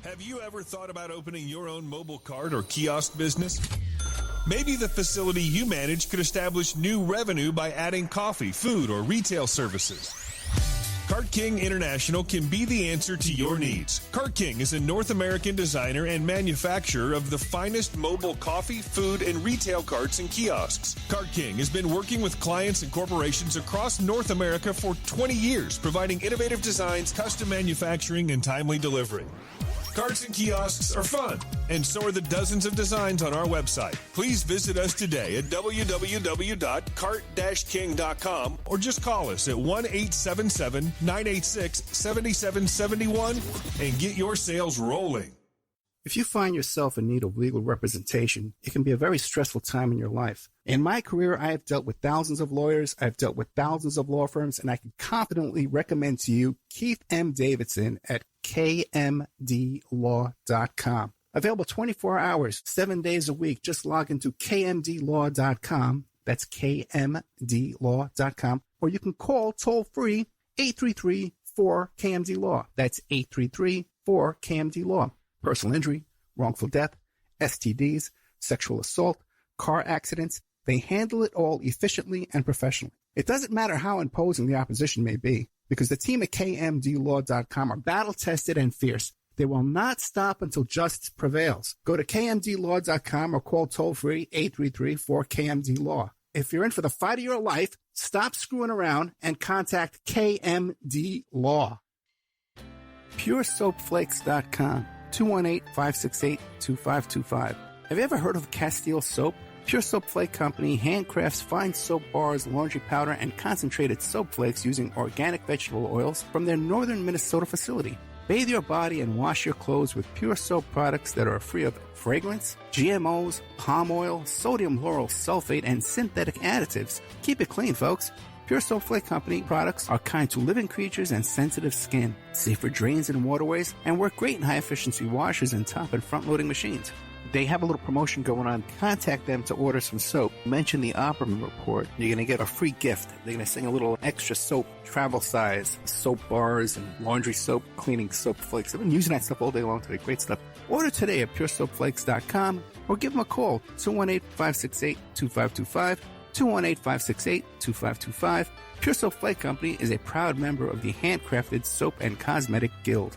Have you ever thought about opening your own mobile cart or kiosk business? Maybe the facility you manage could establish new revenue by adding coffee, food, or retail services. Cart King International can be the answer to your needs. Cart King is a North American designer and manufacturer of the finest mobile coffee, food, and retail carts and kiosks. Cart King has been working with clients and corporations across North America for 20 years, providing innovative designs, custom manufacturing, and timely delivery. Carts and kiosks are fun, and so are the dozens of designs on our website. Please visit us today at www.cart-king.com or just call us at 1-877-986-7771 and get your sales rolling. If you find yourself in need of legal representation, it can be a very stressful time in your life. In my career, I have dealt with thousands of lawyers, I've dealt with thousands of law firms, and I can confidently recommend to you Keith M. Davidson at kmdlaw.com. Available 24 hours, 7 days a week. Just log into kmdlaw.com. That's kmdlaw.com. Or you can call toll-free 833-4KMD-LAW. That's 833-4KMD-LAW. Personal injury, wrongful death, STDs, sexual assault, car accidents. They handle it all efficiently and professionally. It doesn't matter how imposing the opposition may be, because the team at kmdlaw.com are battle-tested and fierce. They will not stop until justice prevails. Go to kmdlaw.com or call toll-free 833-4KMD-LAW. If you're in for the fight of your life, stop screwing around and contact KMD Law. PureSoapFlakes.com, 218-568-2525. Have you ever heard of Castile Soap? Pure Soap Flake Company handcrafts fine soap bars, laundry powder, and concentrated soap flakes using organic vegetable oils from their northern Minnesota facility. Bathe your body and wash your clothes with Pure Soap products that are free of fragrance, GMOs, palm oil, sodium lauryl sulfate, and synthetic additives. Keep it clean, folks. Pure Soap Flake Company products are kind to living creatures and sensitive skin, safe for drains and waterways, and work great in high-efficiency washers and top and front-loading machines. They have a little promotion going on. Contact them to order some soap. Mention the Opperman Report. You're going to get a free gift. They're going to sing a little extra soap, travel size, soap bars and laundry soap, cleaning soap flakes. I've been using that stuff all day long today. Great stuff. Order today at puresoapflakes.com or give them a call, 218-568-2525, 218-568-2525. Pure Soap Flake Company is a proud member of the Handcrafted Soap and Cosmetic Guild.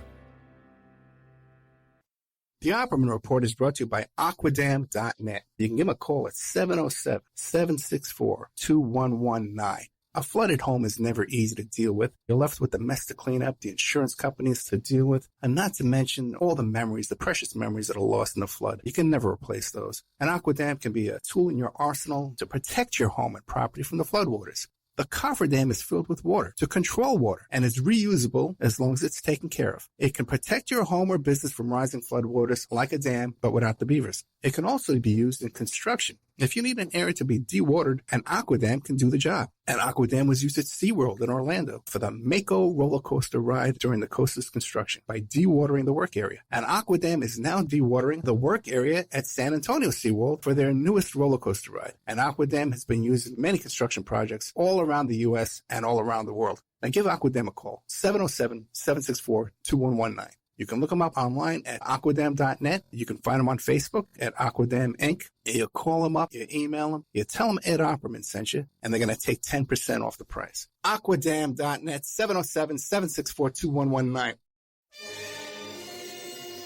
The Opperman Report is brought to you by Aquadam.net. You can give them a call at 707-764-2119. A flooded home is never easy to deal with. You're left with the mess to clean up, the insurance companies to deal with, and not to mention all the memories, the precious memories that are lost in the flood. You can never replace those. And Aquadam can be a tool in your arsenal to protect your home and property from the floodwaters. The cofferdam is filled with water to control water and is reusable as long as it's taken care of. It can protect your home or business from rising floodwaters like a dam, but without the beavers. It can also be used in construction. If you need an area to be dewatered, an Aquadam can do the job. An Aquadam was used at SeaWorld in Orlando for the Mako roller coaster ride during the coaster's construction by dewatering the work area. An Aquadam is now dewatering the work area at San Antonio SeaWorld for their newest roller coaster ride. An Aquadam has been used in many construction projects all around the U.S. and all around the world. Now give Aquadam a call, 707-764-2119. You can look them up online at aquadam.net. You can find them on Facebook at Aquadam Inc. You call them up, you email them, you tell them Ed Opperman sent you, and they're going to take 10% off the price. Aquadam.net, 707-764-2119.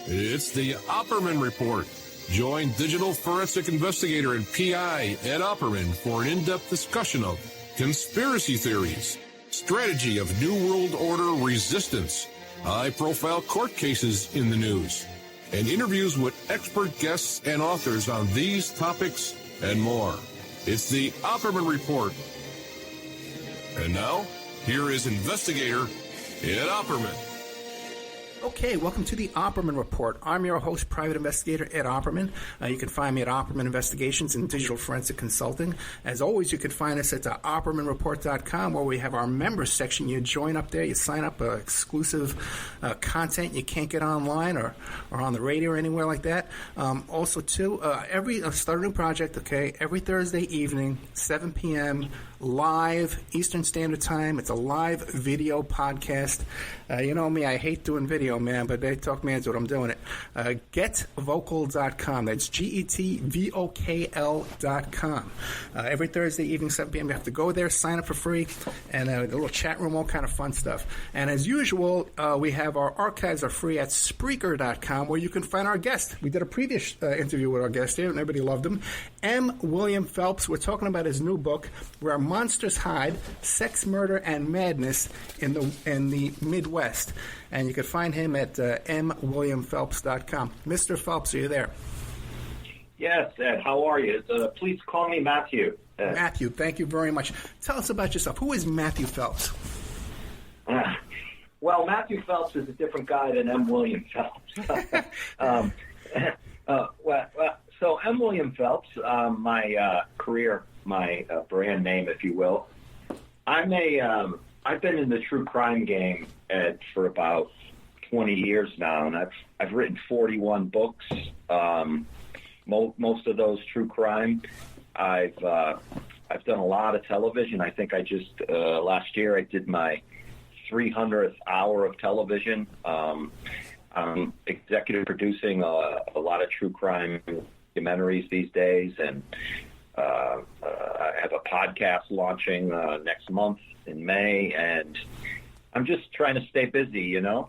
It's the Opperman Report. Join digital forensic investigator and PI Ed Opperman for an in-depth discussion of conspiracy theories, strategy of New World Order resistance, high-profile court cases in the news, and interviews with expert guests and authors on these topics and more. It's the Opperman Report. And now, here is investigator Ed Opperman. Okay, welcome to the Opperman Report. I'm your host, private investigator Ed Opperman. You can find me at Opperman Investigations and Digital Forensic Consulting. As always, you can find us at OppermanReport.com, where we have our members section. You join up there, you sign up exclusive content you can't get online or on the radio or anywhere like that. Also, too, start a new project, okay, every Thursday evening, 7 p.m., live Eastern Standard Time. It's a live video podcast. You know me, I hate doing video. radio, man, but they talk me into it. I'm doing it. Getvocal.com. That's GETVOKL.com. Every Thursday evening, 7 p.m., you have to go there, sign up for free, and a little chat room, all kind of fun stuff. And as usual, we have our archives are free at Spreaker.com, where you can find our guest. We did a previous interview with our guest here, and everybody loved him. M. William Phelps. We're talking about his new book, Where Monsters Hide: Sex, Murder, and Madness in the Midwest. And you can find him at mwilliamphelps.com. Mr. Phelps, are you there? Yes, Ed. How are you? Please call me Matthew. Ed. Matthew, thank you very much. Tell us about yourself. Who is Matthew Phelps? Well, Matthew Phelps is a different guy than M. William Phelps. So M. William Phelps, my career, my brand name, if you will. I've been in the true crime game, Ed, for about 20 years now, and I've written 41 books. Most of those true crime. I've done a lot of television. I think I just last year I did my 300th hour of television. I'm executive producing a lot of true crime documentaries these days, and I have a podcast launching next month in May, and I'm just trying to stay busy, you know.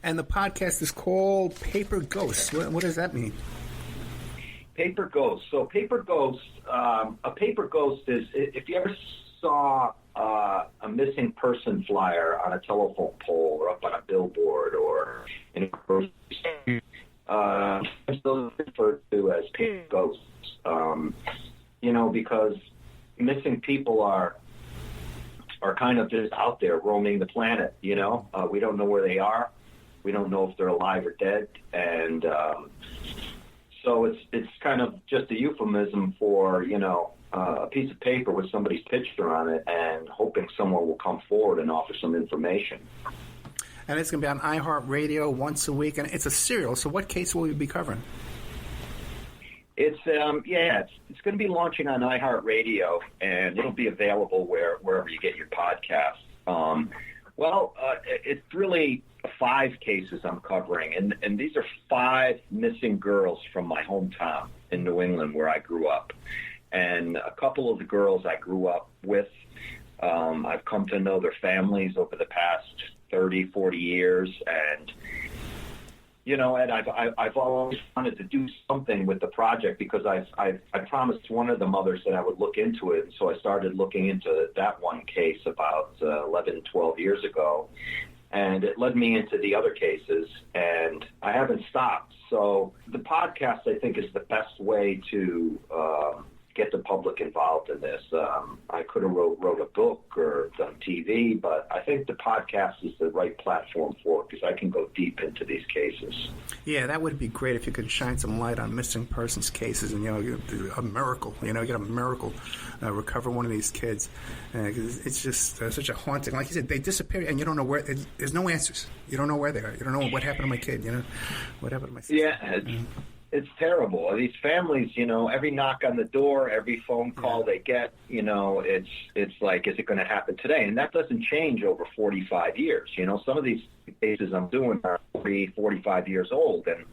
And the podcast is called Paper Ghosts. What does that mean? Paper Ghost. So Paper Ghost, a paper ghost is, if you ever saw a missing person flyer on a telephone pole or up on a billboard or in a grocery store, it's still referred to as paper ghosts. You know, because missing people are kind of just out there roaming the planet, you know. We don't know where they are. We don't know if they're alive or dead. And so it's kind of just a euphemism for, you know, a piece of paper with somebody's picture on it and hoping someone will come forward and offer some information. And it's going to be on iHeartRadio once a week, and it's a serial. So what case will you be covering? It's it's going to be launching on iHeartRadio, and it'll be available wherever you get your podcasts. It's really 5 cases I'm covering, and these are 5 missing girls from my hometown in New England where I grew up. And a couple of the girls I grew up with, I've come to know their families over the past 30, 40 years, and you know, Ed, I've always wanted to do something with the project because I promised one of the mothers that I would look into it. And so I started looking into that one case about 11, 12 years ago. And it led me into the other cases, and I haven't stopped. So the podcast, I think, is the best way to get the public involved in this. I could have wrote a book or done TV, but I think the podcast is the right platform for it because I can go deep into these cases. Yeah, that would be great if you could shine some light on missing persons cases and, you know, a miracle, you know, get a miracle, recover one of these kids. It's just such a haunting. Like you said, they disappear and you don't know where, there's no answers. You don't know where they are. You don't know what happened to my kid, you know, what happened to my sister. Yeah, it's terrible. These families, you know, every knock on the door, every phone call they get, you know, it's like, is it going to happen today? And that doesn't change over 45 years. You know, some of these cases I'm doing are 40, 45 years old, and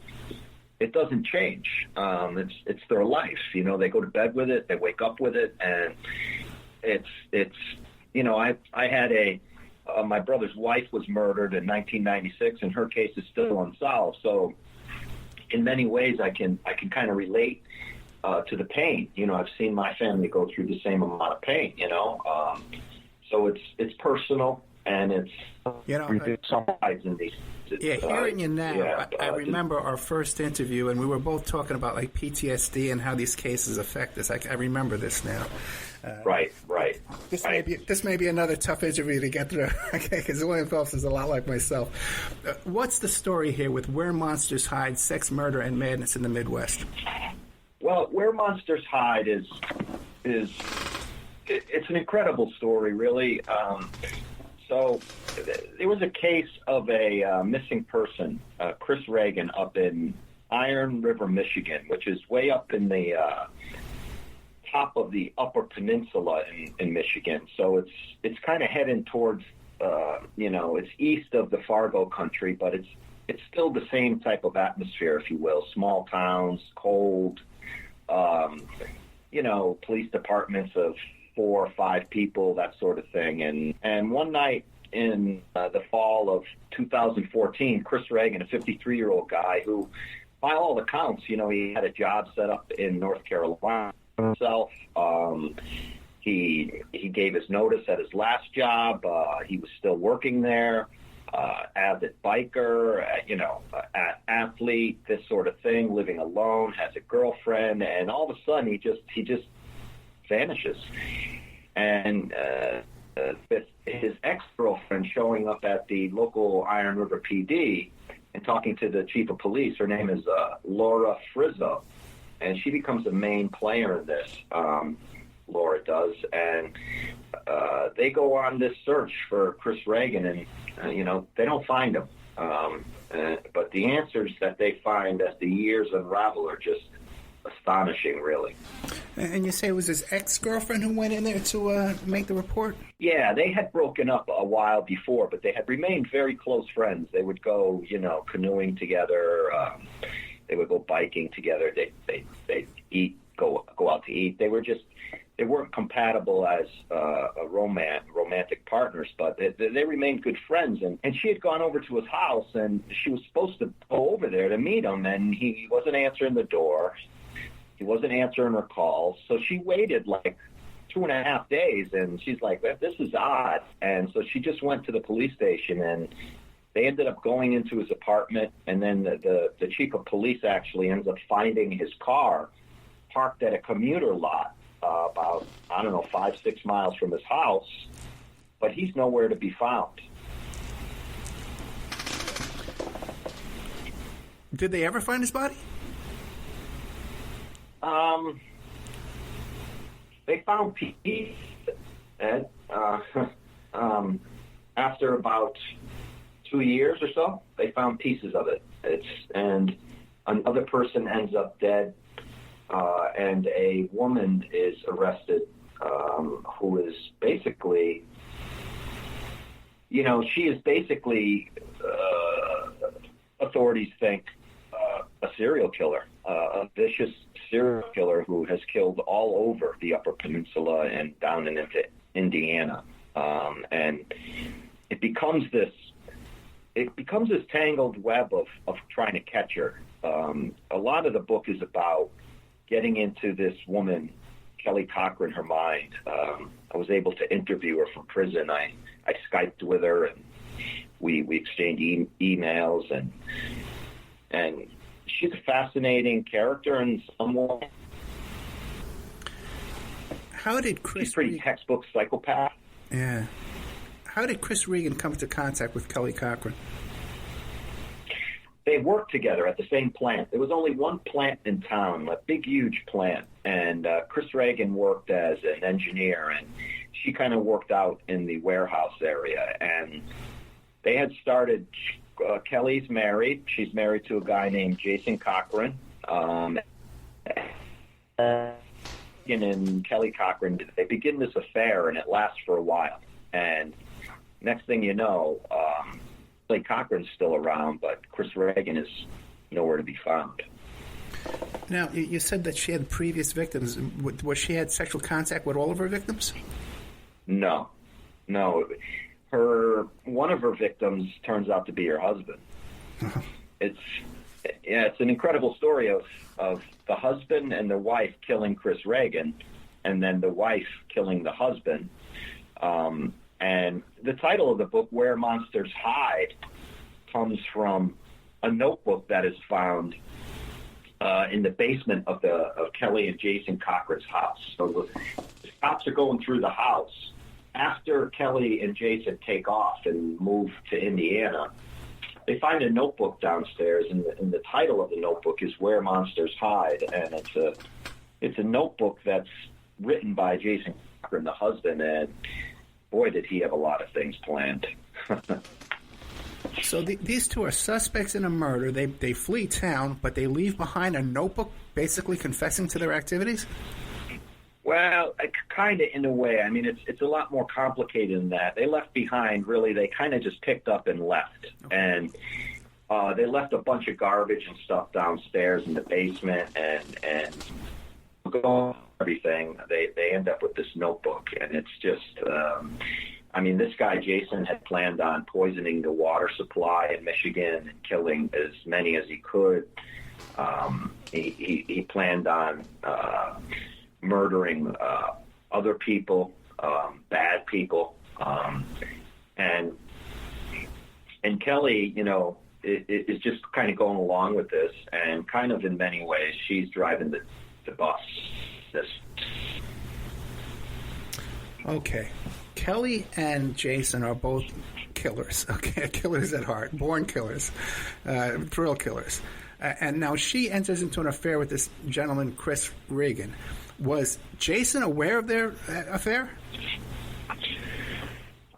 it doesn't change. It's their life. You know, they go to bed with it, they wake up with it, and it's you know, I had my brother's wife was murdered in 1996, and her case is still unsolved. So in many ways, I can kind of relate to the pain. You know, I've seen my family go through the same amount of pain. You know, so it's personal, and it's, you know, some sides in these. Hearing you now, I remember our first interview, and we were both talking about like PTSD and how these cases affect us. I remember this now. Right. This may be another tough interview to get through, okay? Because William Phelps is a lot like myself. What's the story here with Where Monsters Hide: Sex, Murder, and Madness in the Midwest? Well, Where Monsters Hide is it's an incredible story, really. So there was a case of a missing person, Chris Regan, up in Iron River, Michigan, which is way up in the top of the Upper Peninsula in Michigan. So it's kind of heading towards it's east of the Fargo country, but it's still the same type of atmosphere, if you will. Small towns, cold, police departments of 4 or 5 people, that sort of thing. And one night in the fall of 2014, Chris Regan, a 53-year-old guy who, by all accounts, he had a job set up in North Carolina himself. He gave his notice at his last job. He was still working there. Avid biker, athlete, this sort of thing, living alone, has a girlfriend, and all of a sudden he just vanishes. And with his ex-girlfriend showing up at the local Iron River PD and talking to the chief of police, her name is Laura Frizzo, and she becomes a main player in this. Laura does, and they go on this search for Chris Regan, and they don't find him. But the answers that they find as the years unravel are just astonishing, really. And you say it was his ex-girlfriend who went in there to make the report? Yeah, they had broken up a while before, but they had remained very close friends. They would go, canoeing together. They would go biking together. They eat, go out to eat. They weren't compatible as romantic partners, but they remained good friends. And she had gone over to his house, and she was supposed to go over there to meet him, and he wasn't answering the door. He wasn't answering her calls. So she waited like 2.5 days, and she's like, this is odd. And so she just went to the police station, and they ended up going into his apartment, and then the chief of police actually ends up finding his car parked at a commuter lot about, 5-6 miles from his house, but he's nowhere to be found. Did they ever find his body? They found pieces, Ed, after about 2 years or so. They found pieces of it. And another person ends up dead. And a woman is arrested who is basically, she is basically, authorities think, a serial killer, a vicious serial killer who has killed all over the Upper Peninsula and down into Indiana. And it becomes this tangled web of trying to catch her. A lot of the book is about getting into this woman, Kelly Cochran, her mind. I was able to interview her from prison. I Skyped with her, and we exchanged emails, and she's a fascinating character in some way. How did Chris? She's pretty textbook psychopath. Yeah. How did Chris Regan come into contact with Kelly Cochran? They worked together at the same plant. There was only one plant in town, a big, huge plant. And Chris Regan worked as an engineer, and she kind of worked out in the warehouse area. And they had started, Kelly's married. She's married to a guy named Jason Cochran. And Kelly Cochran, they begin this affair, and it lasts for a while. And next thing you know, Kelly Cochran's still around, but Chris Regan is nowhere to be found. Now, you said that she had previous victims. Was she had sexual contact with all of her victims? No. One of her victims turns out to be her husband. It's an incredible story of the husband and the wife killing Chris Regan, and then the wife killing the husband. And the title of the book, Where Monsters Hide, comes from a notebook that is found in the basement of Kelly and Jason Cochran's house. So the cops are going through the house. After Kelly and Jason take off and move to Indiana, they find a notebook downstairs, and the title of the notebook is Where Monsters Hide, and it's a notebook that's written by Jason Cochran, the husband, and boy, did he have a lot of things planned. So these two are suspects in a murder. They flee town, but they leave behind a notebook basically confessing to their activities? Well, kind of in a way. I mean, it's a lot more complicated than that. They left behind, really, they kind of just picked up and left. Okay. And they left a bunch of garbage and stuff downstairs in the basement and everything. They end up with this notebook, and it's just, I mean, this guy, Jason, had planned on poisoning the water supply in Michigan and killing as many as he could. He planned on murdering other people, bad people, and Kelly, you know, is just kind of going along with this, and kind of in many ways she's driving the bus. Okay, Kelly and Jason are both killers. Okay, killers at heart, born killers, thrill killers. And now she enters into an affair with this gentleman, Chris Regan. Was Jason aware of their affair?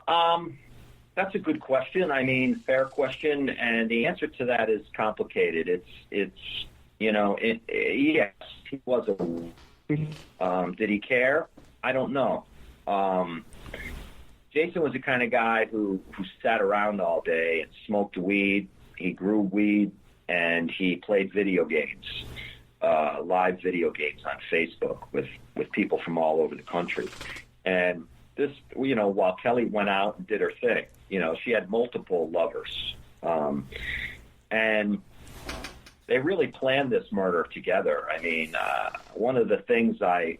That's a good question. I mean, fair question, and the answer to that is complicated. It's you know, yes, he was aware. Did he care? I don't know. Jason was the kind of guy who sat around all day and smoked weed. He grew weed, and he played video games. Live video games on Facebook with people from all over the country. And this, you know, while Kelly went out and did her thing, you know, she had multiple lovers. And they really planned this murder together. I mean, one of the things I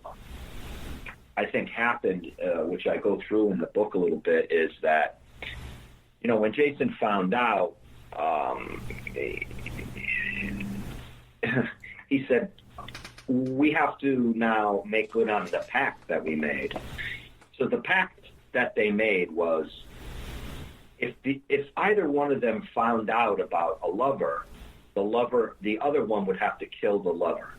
think happened, which I go through in the book a little bit, is that, you know, when Jason found out, he said, we have to now make good on the pact that we made. So the pact that they made was, if either one of them found out about a lover, the other one would have to kill the lover.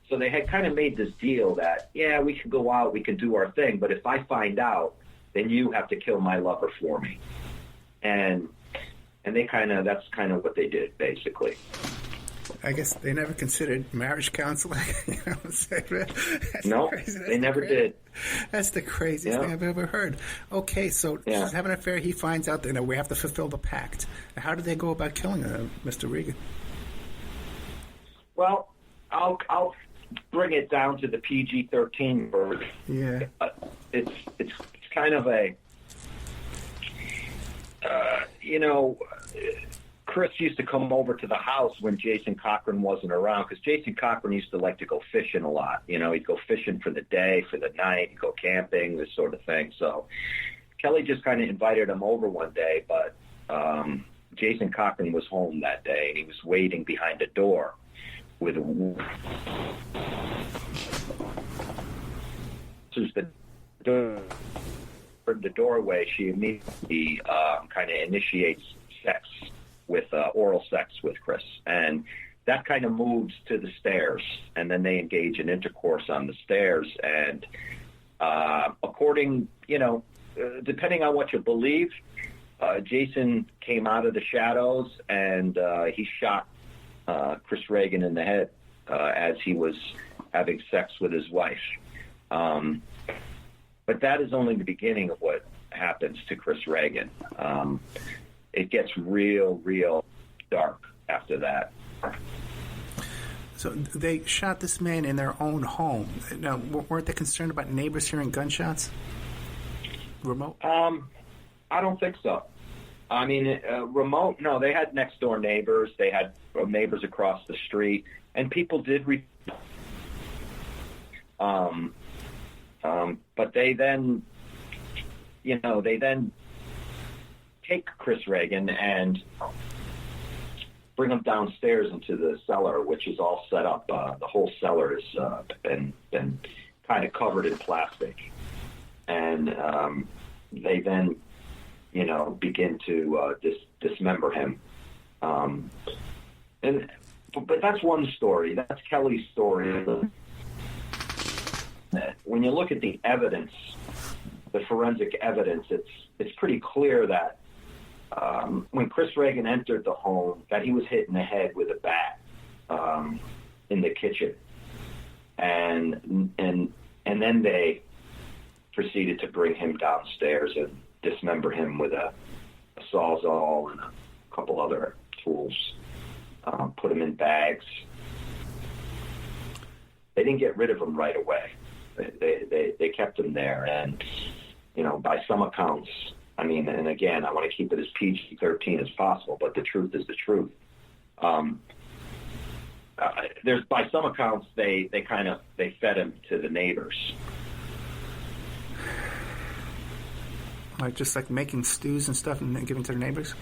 So they had kind of made this deal that, yeah, we can go out, we can do our thing, but if I find out, then you have to kill my lover for me. And that's kind of what they did, basically. I guess they never considered marriage counseling. You know what I'm saying? No, they never did. That's the craziest thing I've ever heard. Okay, so she's having an affair. He finds out that we have to fulfill the pact. How did they go about killing Mr. Regan? Well, I'll bring it down to the PG-13 version. Yeah, it's kind of a you know. Chris used to come over to the house when Jason Cochran wasn't around, because Jason Cochran used to like to go fishing a lot. You know, he'd go fishing for the day, for the night, he'd go camping, this sort of thing. So Kelly just kind of invited him over one day, but Jason Cochran was home that day, and he was waiting behind a door with the doorway. She immediately kind of initiates sex with oral sex with Chris, and that kind of moves to the stairs, and then they engage in intercourse on the stairs. And according, you know, depending on what you believe, Jason came out of the shadows and he shot Chris Regan in the head as he was having sex with his wife. But that is only the beginning of what happens to Chris Regan. It gets real dark after that. So they shot this man in their own home. Now, weren't they concerned about neighbors hearing gunshots? Remote? I don't think so. I mean, remote, no, they had next door neighbors. They had neighbors across the street, and people did but they then, you know, take Chris Regan and bring him downstairs into the cellar, which is all set up. The whole cellar has been kind of covered in plastic. And they then, you know, begin to dismember him. But that's one story. That's Kelly's story. When you look at the evidence, the forensic evidence, it's pretty clear that when Chris Regan entered the home, that he was hit in the head with a bat in the kitchen, and And then they proceeded to bring him downstairs and dismember him with a Sawzall and a couple other tools, put him in bags. They didn't get rid of him right away. They kept him there. And, by some accounts, and again, I want to keep it as PG-13 as possible, but the truth is the truth. By some accounts, they fed him to the neighbors. Like just like making stews and stuff and then giving to their neighbors?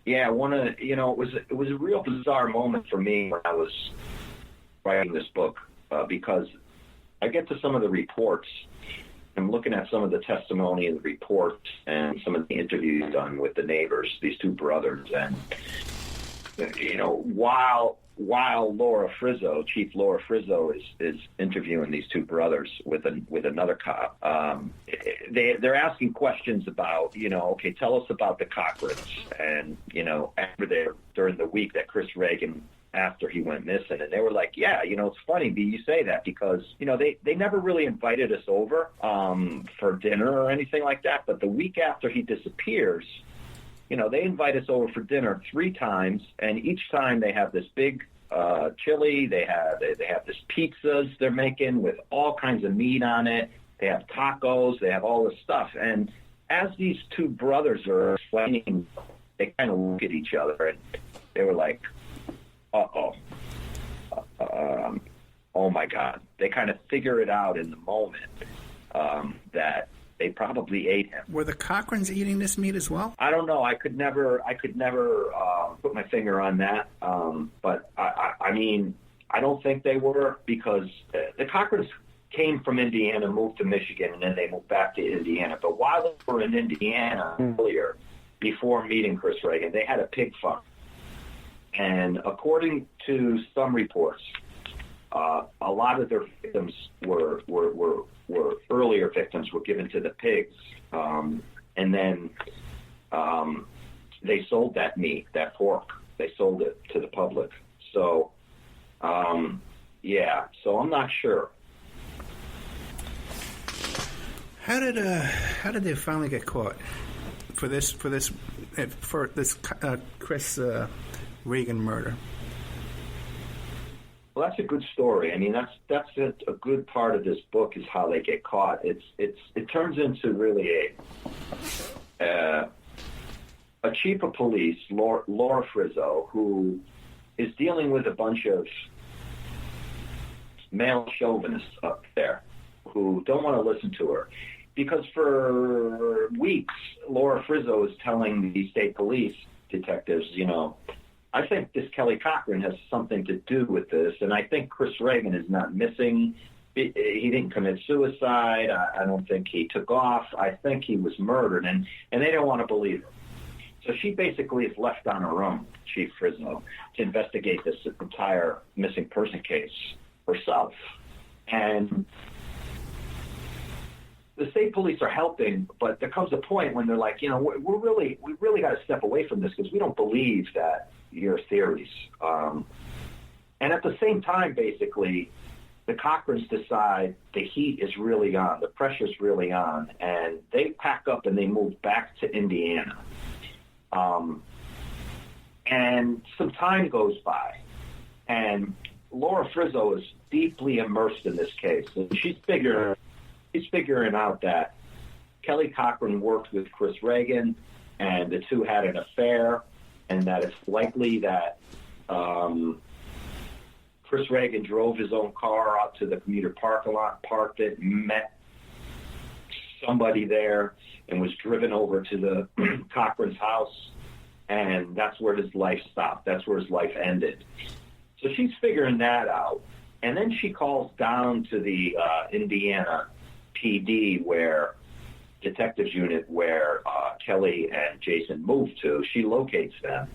Yeah, it was a real bizarre moment for me when I was writing this book, because I get to some of the reports. I'm looking at some of the testimony and the reports and some of the interviews done with the neighbors, these two brothers. And, while Laura Frizzo, Chief Laura Frizzo, is interviewing these two brothers with another cop, they're asking questions about, okay, tell us about the Cochrans. And, during the week that Chris Regan, after he went missing, and they were like, yeah, it's funny you say that because, they never really invited us over for dinner or anything like that. But the week after he disappears, they invite us over for dinner 3 times, and each time they have this big chili. They have this pizzas they're making with all kinds of meat on it. They have tacos. They have all this stuff. And as these two brothers are explaining, they kind of look at each other, and they were like, uh-oh. Oh, my God. They kind of figure it out in the moment that they probably ate him. Were the Cochrans eating this meat as well? I don't know. I could never put my finger on that. But I don't think they were, because the Cochrans came from Indiana, moved to Michigan, and then they moved back to Indiana. But while they were in Indiana earlier, before meeting Chris Regan, they had a pig farm. And according to some reports, a lot of their victims were earlier victims were given to the pigs, and then they sold that meat, that pork. They sold it to the public. So, So I'm not sure. How did they finally get caught for this Chris Regan murder? Well, that's a good story. I mean, that's a good part of this book is how they get caught. It turns into really a chief of police, Laura Frizzo, who is dealing with a bunch of male chauvinists up there who don't want to listen to her. Because for weeks, Laura Frizzo is telling the state police detectives, I think this Kelly Cochran has something to do with this, and I think Chris Regan is not missing. He didn't commit suicide. I don't think he took off. I think he was murdered, and they don't want to believe her. So she basically is left on her own, Chief Frizzo, to investigate this entire missing person case herself. And the state police are helping, but there comes a point when they're like, we really got to step away from this because we don't believe that your theories. And at the same time, basically, the Cochrans decide the heat is really on, the pressure's really on, and they pack up and they move back to Indiana. And some time goes by, and Laura Frizzo is deeply immersed in this case. And she's figuring out that Kelly Cochran worked with Chris Regan, and the two had an affair, and that it's likely that Chris Regan drove his own car out to the commuter parking lot, parked it, met somebody there, and was driven over to the Cochran's house, and that's where his life stopped. That's where his life ended. So she's figuring that out, and then she calls down to the Indiana PD, where detectives unit where Kelly and Jason moved to. She locates them.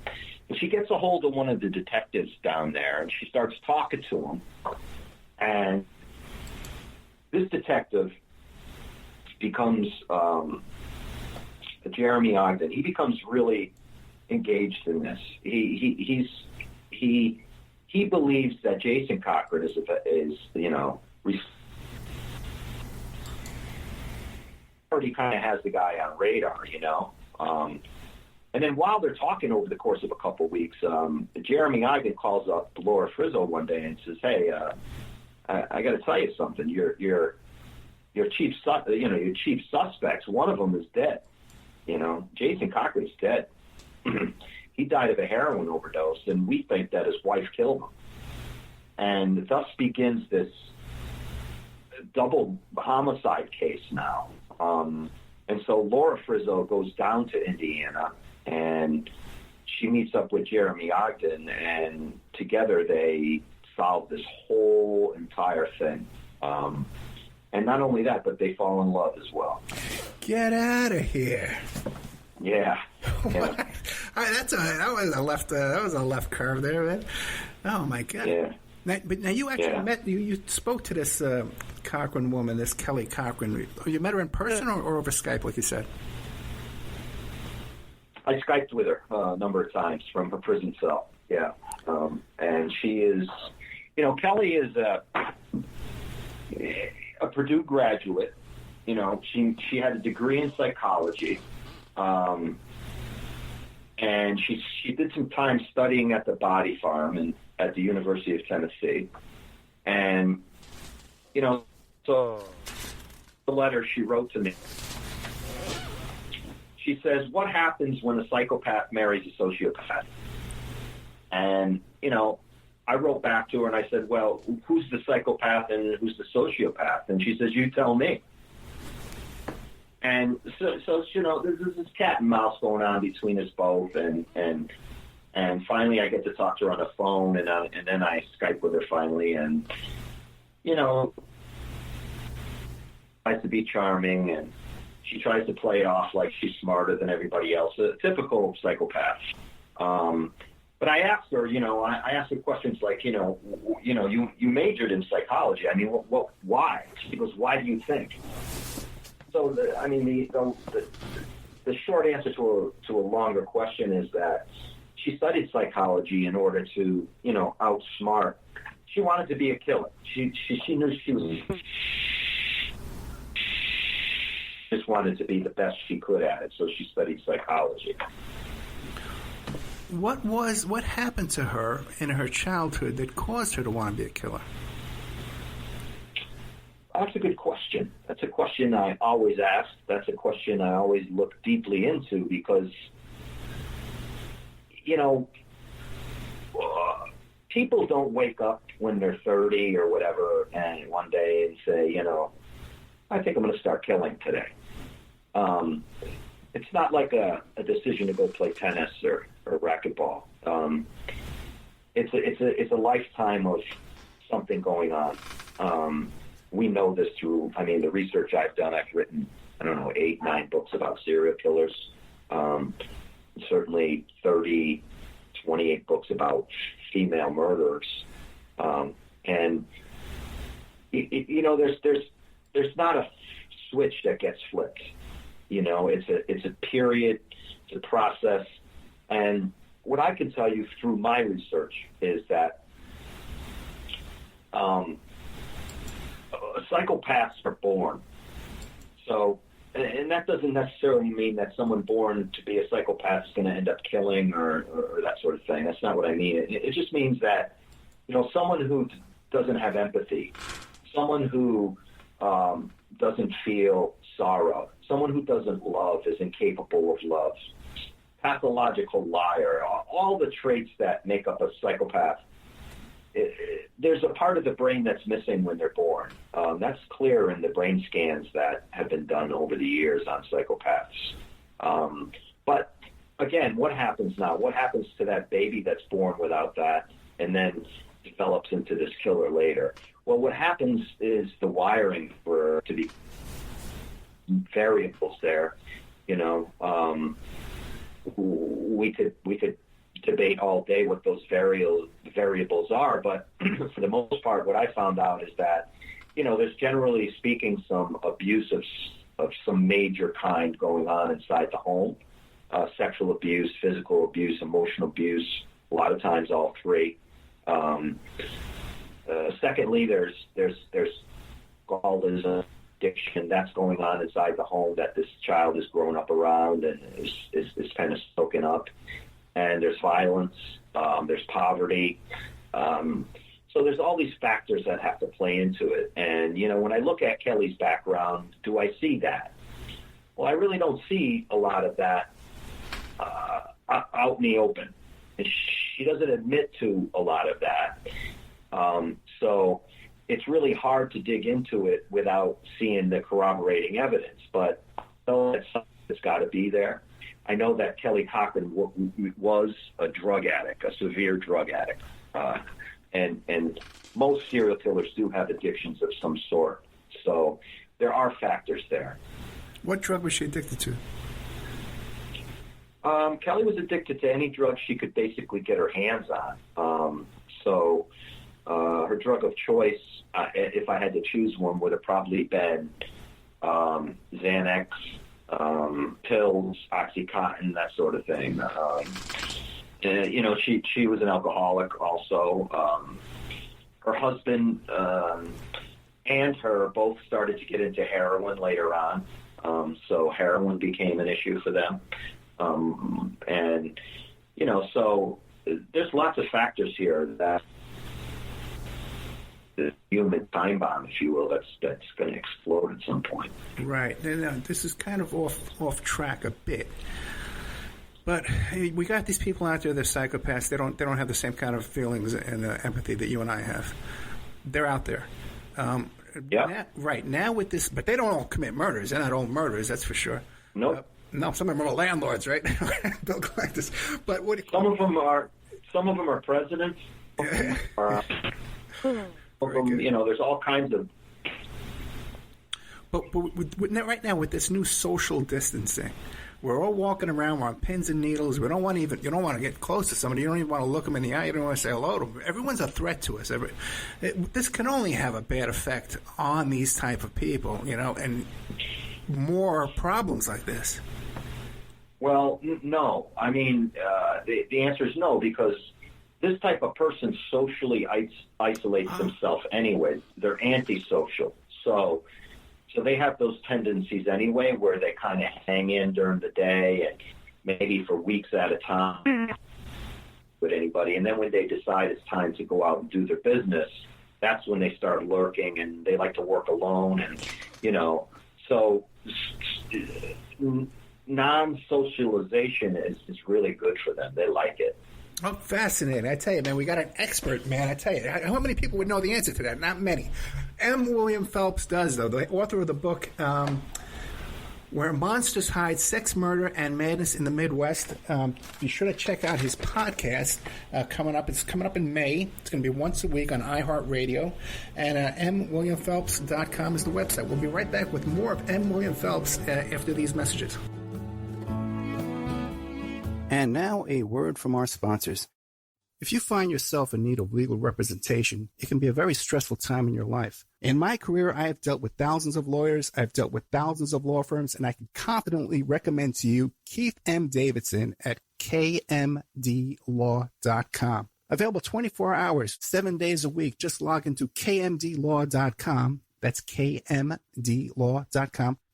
And she gets a hold of one of the detectives down there, and she starts talking to him. And this detective becomes Jeremy Ogden. He becomes really engaged in this. He believes that Jason Cochran is already kind of has the guy on radar, And then while they're talking over the course of a couple of weeks, Jeremy Ogden calls up Laura Frizzo one day and says, "Hey, I got to tell you something. Your chief suspects. One of them is dead. Jason Cochran's dead. He died of a heroin overdose, and we think that his wife killed him. And thus begins this double homicide case now." And so Laura Frizzo goes down to Indiana, and she meets up with Jeremy Ogden, and together they solve this whole entire thing. And not only that, but they fall in love as well. Get out of here! Yeah. That was a left curve there, man. Oh my God! Yeah. Now you actually met. You spoke to this Cochran woman, this Kelly Cochran. You met her in person or over Skype, like you said? I Skyped with her a number of times from her prison cell. Yeah. And she is, Kelly is a Purdue graduate. She had a degree in psychology. And she did some time studying at the Body Farm and at the University of Tennessee. And, so the letter she wrote to me, she says, "What happens when a psychopath marries a sociopath?" And, I wrote back to her and I said, "Well, who's the psychopath and who's the sociopath?" And she says, "You tell me." And so there's this cat and mouse going on between us both, and finally I get to talk to her on the phone, and then I Skype with her finally, and tries to be charming, and she tries to play it off like she's smarter than everybody else, a typical psychopath. But I asked her, I asked her questions like, you majored in psychology. I mean, why? She goes, "Why do you think?" So, the short answer to a longer question is that she studied psychology in order to, outsmart. She wanted to be a killer. She knew she was just wanted to be the best she could at it, so she studied psychology. What happened to her in her childhood that caused her to want to be a killer? That's a good question. That's a question I always ask. That's a question I always look deeply into because, people don't wake up when they're 30 or whatever and one day and say, I think I'm going to start killing today. It's not like a decision to go play tennis or racquetball. It's a lifetime of something going on. We know this through, the research I've done. I've written, 8, 9 books about serial killers. Certainly 30, 28 books about female murderers. And, there's not a switch that gets flipped. It's a period, it's a process. And what I can tell you through my research is that psychopaths are born. So, and that doesn't necessarily mean that someone born to be a psychopath is going to end up killing or that sort of thing. That's not what I mean. It just means that, someone who doesn't have empathy, someone who doesn't feel sorrow, someone who doesn't love, is incapable of love, pathological liar, all the traits that make up a psychopath. There's a part of the brain that's missing when they're born. That's clear in the brain scans that have been done over the years on psychopaths. But again, what happens now? What happens to that baby that's born without that and then develops into this killer later? Well, what happens is the wiring to be variables there. We could debate all day what those variables are, but for the most part, what I found out is that, there's generally speaking some abuse of some major kind going on inside the home, sexual abuse, physical abuse, emotional abuse, a lot of times all three. Secondly, there's alcoholism, addiction that's going on inside the home that this child is growing up around and is kind of soaking up. And there's violence, there's poverty. So there's all these factors that have to play into it. And, when I look at Kelly's background, do I see that? Well, I really don't see a lot of that out in the open. And she doesn't admit to a lot of that. So it's really hard to dig into it without seeing the corroborating evidence. But I know that something's got to be there. I know that Kelly Cochran was a drug addict, a severe drug addict. And most serial killers do have addictions of some sort. So there are factors there. What drug was she addicted to? Kelly was addicted to any drug she could basically get her hands on. So her drug of choice, if I had to choose one, would have probably been Xanax, pills, Oxycontin, that sort of thing. She was an alcoholic also. Her husband and her both started to get into heroin later on. So heroin became an issue for them. So there's lots of factors here that the human time bomb, if you will, that's going to explode at some point. Right. Now, this is kind of off track a bit. But hey, we got these people out there, they're psychopaths. They don't have the same kind of feelings and empathy that you and I have. They're out there. Now with this, but they don't all commit murders. They're not all murderers, that's for sure. Nope. No, some of them are landlords, right? Bill collectors. But some of them are presidents. There's all kinds of. But right now with this new social distancing, we're all walking around. We're on pins and needles. You don't want to get close to somebody. You don't even want to look them in the eye. You don't want to say hello to them. Everyone's a threat to us. This can only have a bad effect on these type of people, and more problems like this. Well, no. I mean, the answer is no, because this type of person socially isolates themselves anyway. They're antisocial. So they have those tendencies anyway where they kind of hang in during the day and maybe for weeks at a time with anybody. And then when they decide it's time to go out and do their business, that's when they start lurking, and they like to work alone. And, so non-socialization is really good for them. They like it. Oh, fascinating. I tell you, man, we got an expert, man. I tell you, how many people would know the answer to that? Not many. M. William Phelps does, though, the author of the book Where Monsters Hide, Sex, Murder, and Madness in the Midwest. Be sure to check out his podcast coming up. It's coming up in May. It's going to be once a week on iHeartRadio. And mwilliamphelps.com is the website. We'll be right back with more of M. William Phelps after these messages. And now a word from our sponsors. If you find yourself in need of legal representation, it can be a very stressful time in your life. In my career, I have dealt with thousands of lawyers, I've dealt with thousands of law firms, and I can confidently recommend to you Keith M. Davidson at kmdlaw.com. Available 24 hours, 7 days a week. Just log into kmdlaw.com. That's kmdlaw.com.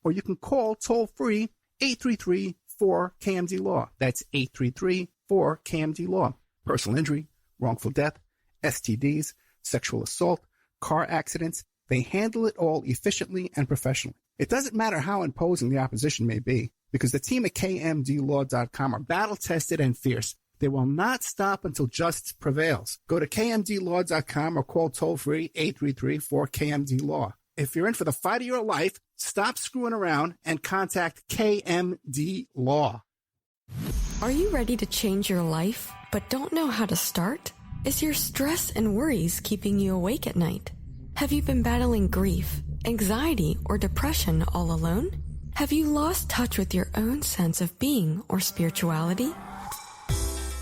Or you can call toll-free 833-4KMD-LAW. That's 833-4KMD-LAW. Personal injury, wrongful death, STDs, sexual assault, car accidents. They handle it all efficiently and professionally. It doesn't matter how imposing the opposition may be, because the team at kmdlaw.com are battle-tested and fierce. They will not stop until justice prevails. Go to kmdlaw.com or call toll-free 833-4KMD-LAW. If you're in for the fight of your life, stop screwing around and contact KMD Law. Are you ready to change your life, but don't know how to start? Is your stress and worries keeping you awake at night? Have you been battling grief, anxiety, or depression all alone? Have you lost touch with your own sense of being or spirituality?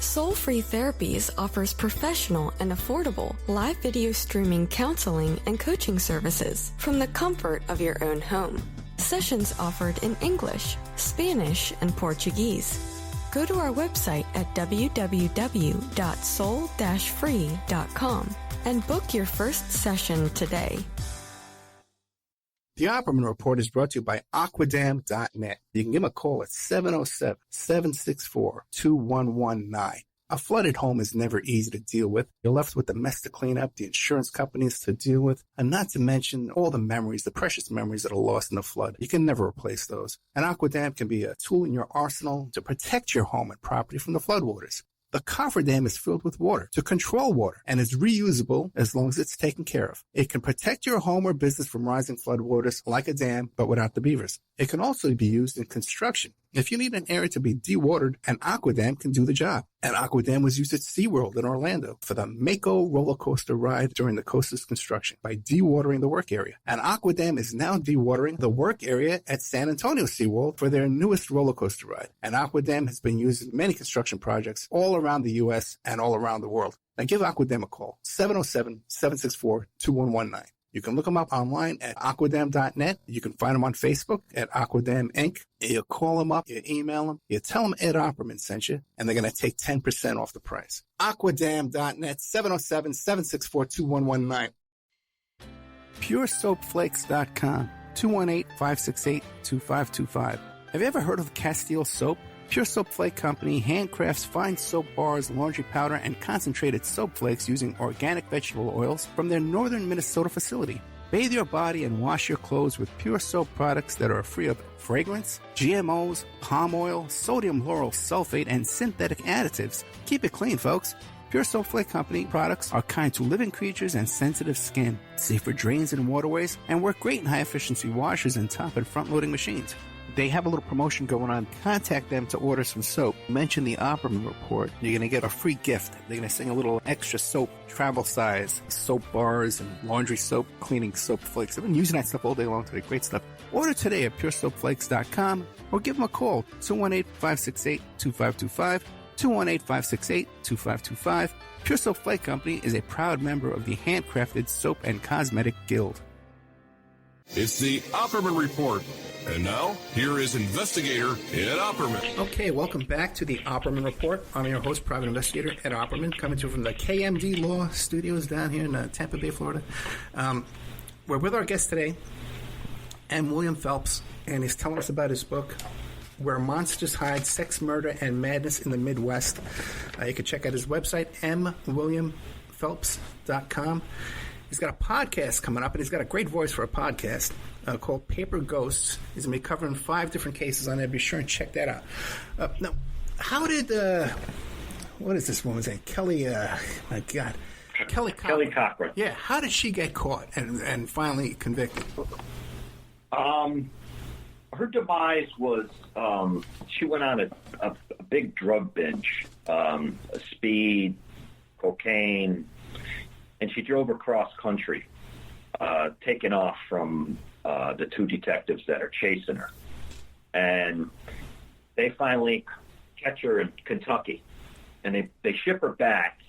Soul Free Therapies offers professional and affordable live video streaming counseling and coaching services from the comfort of your own home. Sessions offered in English, Spanish, and Portuguese. Go to our website at www.soul-free.com and book your first session today. The Opperman Report is brought to you by Aquadam.net. You can give them a call at 707-764-2119. A flooded home is never easy to deal with. You're left with the mess to clean up, the insurance companies to deal with, and not to mention all the memories, the precious memories that are lost in the flood. You can never replace those. And Aquadam can be a tool in your arsenal to protect your home and property from the floodwaters. The cofferdam is filled with water to control water and is reusable as long as it's taken care of. It can protect your home or business from rising floodwaters like a dam, but without the beavers. It can also be used in construction. If you need an area to be dewatered, an Aquadam can do the job. An Aquadam was used at SeaWorld in Orlando for the Mako roller coaster ride during the coaster's construction by dewatering the work area. An Aquadam is now dewatering the work area at San Antonio SeaWorld for their newest roller coaster ride. An Aquadam has been used in many construction projects all around the U.S. and all around the world. Now give Aquadam a call, 707-764-2119. You can look them up online at aquadam.net. You can find them on Facebook at Aquadam Inc. You call them up, you email them, you tell them Ed Opperman sent you, and they're going to take 10% off the price. Aquadam.net, 707-764-2119. PureSoapFlakes.com, 218-568-2525. Have you ever heard of Castile Soap? Pure Soap Flake Company handcrafts fine soap bars, laundry powder, and concentrated soap flakes using organic vegetable oils from their northern Minnesota facility. Bathe your body and wash your clothes with Pure Soap products that are free of fragrance, GMOs, palm oil, sodium lauryl sulfate, and synthetic additives. Keep it clean, folks. Pure Soap Flake Company products are kind to living creatures and sensitive skin, safe for drains and waterways, and work great in high-efficiency washers and top and front-loading machines. They have a little promotion going on. Contact them to order some soap. Mention the Opperman Report. You're going to get a free gift. They're going to send a little extra soap, travel size, soap bars and laundry soap, cleaning soap flakes. I've been using that stuff all day long today. Great stuff. Order today at puresoapflakes.com or give them a call, 218-568-2525, 218-568-2525. Pure Soap Flake Company is a proud member of the Handcrafted Soap and Cosmetic Guild. It's the Opperman Report. And now, here is investigator Ed Opperman. Okay, welcome back to the Opperman Report. I'm your host, private investigator Ed Opperman, coming to you from the KMD Law Studios down here in Tampa Bay, Florida. We're with our guest today, M. William Phelps, and he's telling us about his book, Where Monsters Hide, Sex, Murder, and Madness in the Midwest. You can check out his website, mwilliamphelps.com. He's got a podcast coming up, and he's got a great voice for a podcast called Paper Ghosts. He's going to be covering 5 different cases on there. Be sure and check that out. Now, how did, what is this woman's name? Kelly, my God. Kelly Cochran. Kelly Cochran. Yeah, how did she get caught and finally convicted? Her demise was she went on a big drug binge, speed, cocaine, and she drove across country, taking off from the 2 detectives that are chasing her. And they finally catch her in Kentucky, and they ship her back.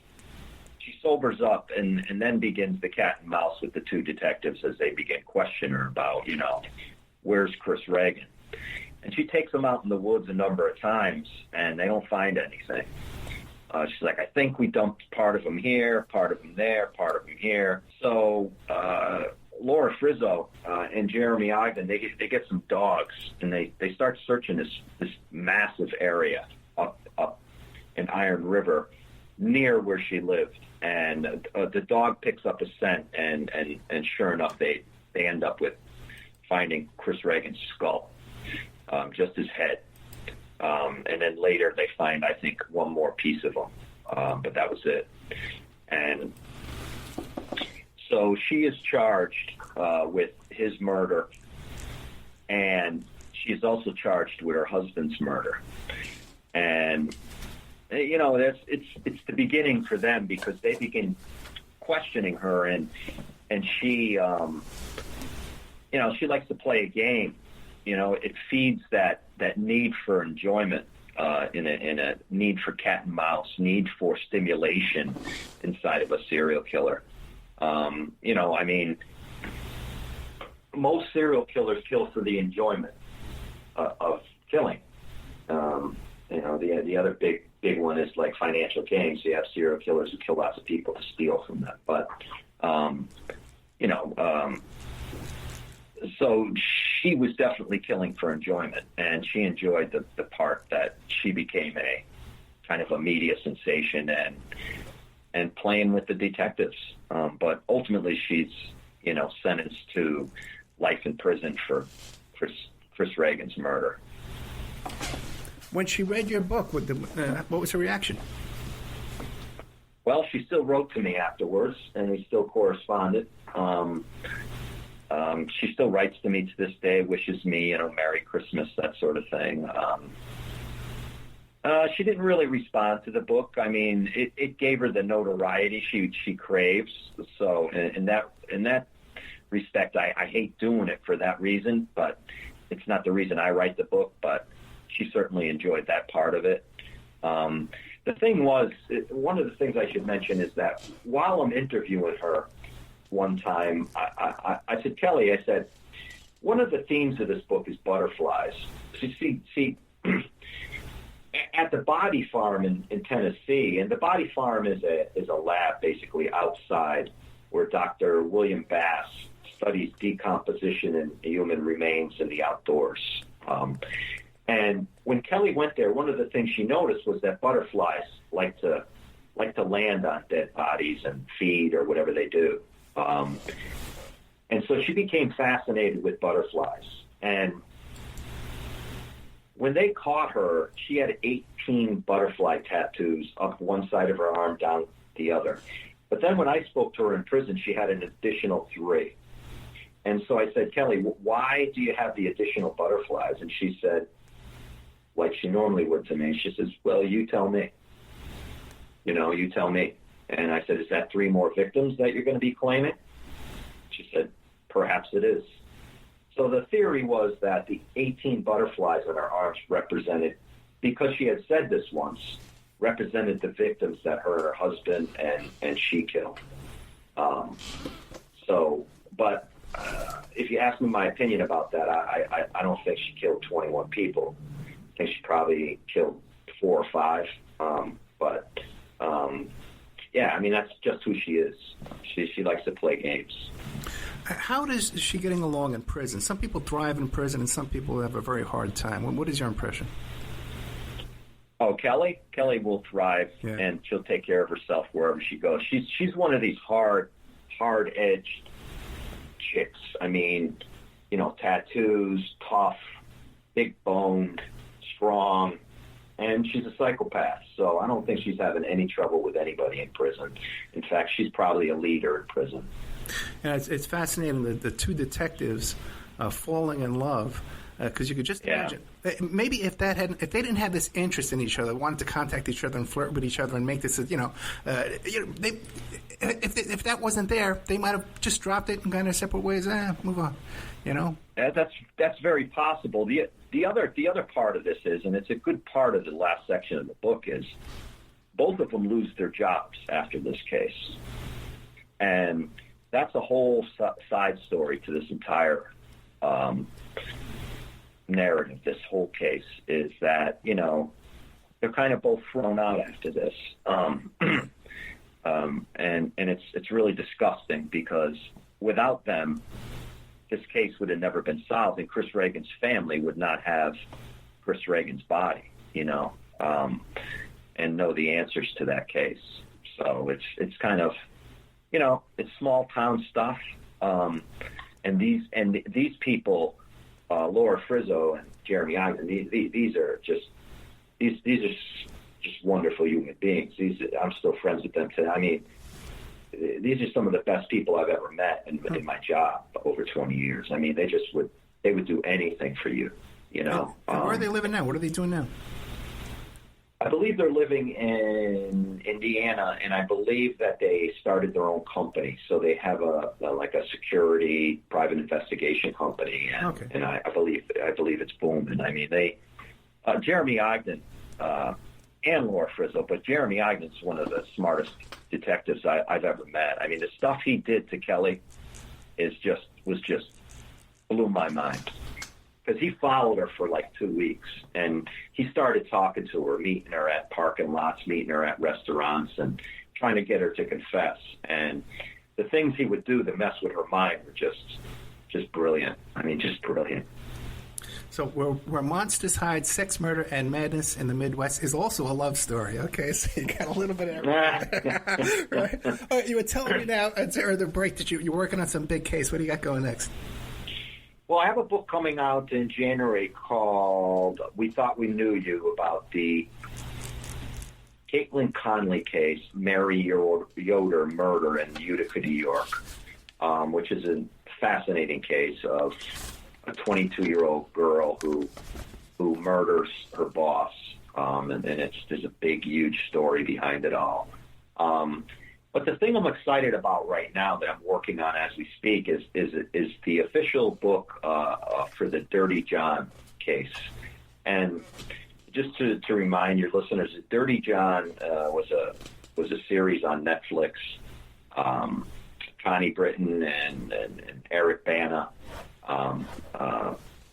She sobers up and then begins the cat and mouse with the 2 detectives as they begin questioning her about, where's Chris Regan? And she takes them out in the woods a number of times, and they don't find anything. She's like, I think we dumped part of them here, part of them there, part of them here. So Laura Frizzo and Jeremy Ogden, they get some dogs, and they start searching this massive area up in Iron River near where she lived. And the dog picks up a scent, and sure enough, they end up with finding Chris Regan's skull, just his head. And then later they find, I think, one more piece of him, but that was it. And so she is charged with his murder, and she is also charged with her husband's murder. And it's the beginning for them, because they begin questioning her, and she she likes to play a game. It feeds that need for enjoyment, in a need for cat and mouse, need for stimulation inside of a serial killer. Most serial killers kill for the enjoyment of killing. The other big one is like financial gain. So you have serial killers who kill lots of people to steal from them. But So she was definitely killing for enjoyment, and she enjoyed the part that she became a kind of a media sensation and playing with the detectives. But ultimately, she's sentenced to life in prison for Chris Regan's murder. When she read your book, what was her reaction? Well, she still wrote to me afterwards, and we still corresponded. She still writes to me to this day, wishes me, Merry Christmas, that sort of thing. She didn't really respond to the book. I mean, it gave her the notoriety she craves. So in that respect, I hate doing it for that reason, but it's not the reason I write the book, but she certainly enjoyed that part of it. The thing was, one of the things I should mention is that while I'm interviewing her one time, I said, Kelly, I said, one of the themes of this book is butterflies. See, at the Body Farm in Tennessee, and the Body Farm is a lab basically outside where Dr. William Bass studies decomposition in human remains in the outdoors. And when Kelly went there, one of the things she noticed was that butterflies like to land on dead bodies and feed or whatever they do. And so she became fascinated with butterflies. And when they caught her, she had 18 butterfly tattoos up one side of her arm, down the other. But then when I spoke to her in prison, she had an additional 3. And so I said, Kelly, why do you have the additional butterflies? And she said, like she normally would to me, she says, well, you tell me. You tell me. And I said, is that 3 more victims that you're going to be claiming? She said, perhaps it is. So the theory was that the 18 butterflies on her arms represented, because she had said this once, represented the victims that her and her husband and she killed. But if you ask me my opinion about that, I don't think she killed 21 people. I think she probably killed 4 or 5. Yeah, I mean, that's just who she is. She likes to play games. How is she getting along in prison? Some people thrive in prison, and some people have a very hard time. What is your impression? Oh, Kelly? Kelly will thrive, yeah. And she'll take care of herself wherever she goes. She's one of these hard-edged chicks. I mean, tattoos, tough, big-boned, strong, and she's a psychopath. So I don't think she's having any trouble with anybody in prison. In fact, she's probably a leader in prison. Yeah, it's fascinating that the 2 detectives falling in love, because you could just imagine maybe if they didn't have this interest in each other, wanted to contact each other and flirt with each other and make this, if that wasn't there, they might have just dropped it and gone their separate ways. Move on, That's very possible. The other part of this is, and it's a good part of the last section of the book, is both of them lose their jobs after this case, and that's a whole side story to this entire narrative. This whole case is that they're kind of both thrown out after this, and it's really disgusting because without them, this case would have never been solved, and Chris Regan's family would not have Chris Regan's body, and know the answers to that case. So it's kind of, it's small town stuff, and these people, Laura Frizzo and Jeremy Ogden, these are just wonderful human beings. I'm still friends with them today. I mean, these are some of the best people I've ever met in my job over 20 years. I mean, they would do anything for you, And where are they living now? What are they doing now? I believe they're living in Indiana, and I believe that they started their own company. So they have a security private investigation company, and I believe it's booming. I mean, Jeremy Ogden and Laura Frizzo, but Jeremy Ogden's one of the smartest detectives I've ever met. I mean, the stuff he did to Kelly was just blew my mind. Because he followed her for like 2 weeks, and he started talking to her, meeting her at parking lots, meeting her at restaurants, and trying to get her to confess. And the things he would do to mess with her mind were just just brilliant. I mean, just brilliant. So where monsters hide, sex, murder, and madness in the Midwest is also a love story. Okay, so you got a little bit of everything. Right? You were telling me now during the break that you're working on some big case. What do you got going next? Well, I have a book coming out in January called "We Thought We Knew You" about the Caitlin Conley case, Mary Yoder murder in Utica, New York, which is a fascinating case of a 22-year-old girl who murders her boss, and there's a big, huge story behind it all. But the thing I'm excited about right now that I'm working on as we speak is the official book for the Dirty John case. And just to remind your listeners, Dirty John was a series on Netflix. Connie Britton and Eric Bana.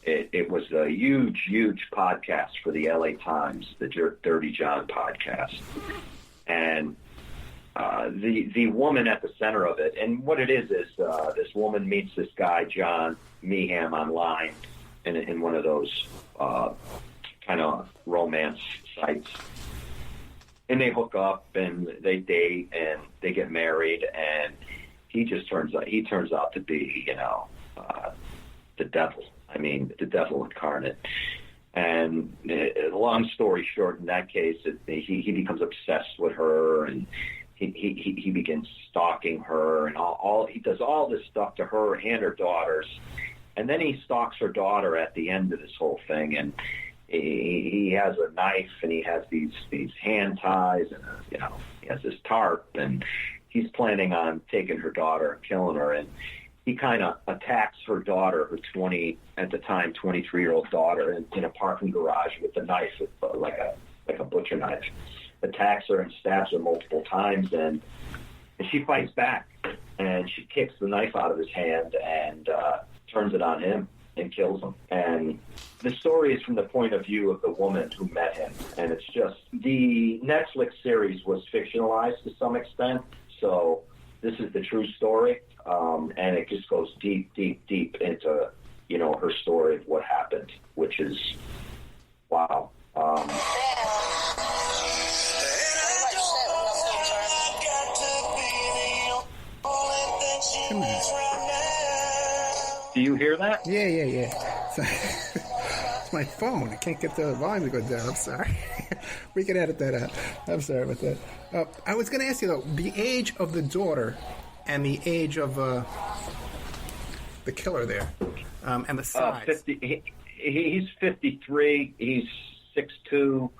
It was a huge podcast for the LA Times, the Dirty John podcast. And the woman at the center of it, and what it is this woman meets this guy, John Meeham, online in one of those kind of romance sites. And they hook up and they date and they get married, and he turns out to be, the devil. I mean, the devil incarnate. And long story short, in that case, he becomes obsessed with her, and he begins stalking her, and he does all this stuff to her and her daughters. And then he stalks her daughter at the end of this whole thing, and he has a knife, and he has these hand ties, and he has this tarp, and he's planning on taking her daughter and killing her. And he kind of attacks her daughter, her 23-year-old daughter, in a parking garage with a knife, like a butcher knife. Attacks her and stabs her multiple times, and she fights back, and she kicks the knife out of his hand and turns it on him and kills him. And the story is from the point of view of the woman who met him, and it's just, the Netflix series was fictionalized to some extent, so this is the true story, and it just goes deep into, her story of what happened, which is, wow. Do you hear that? Yeah. It's my phone. I can't get the volume to go down. I'm sorry. We can edit that out. I'm sorry about that. I was going to ask you, though, the age of the daughter and the age of the killer there, and the size. He's 53. He's 6'2",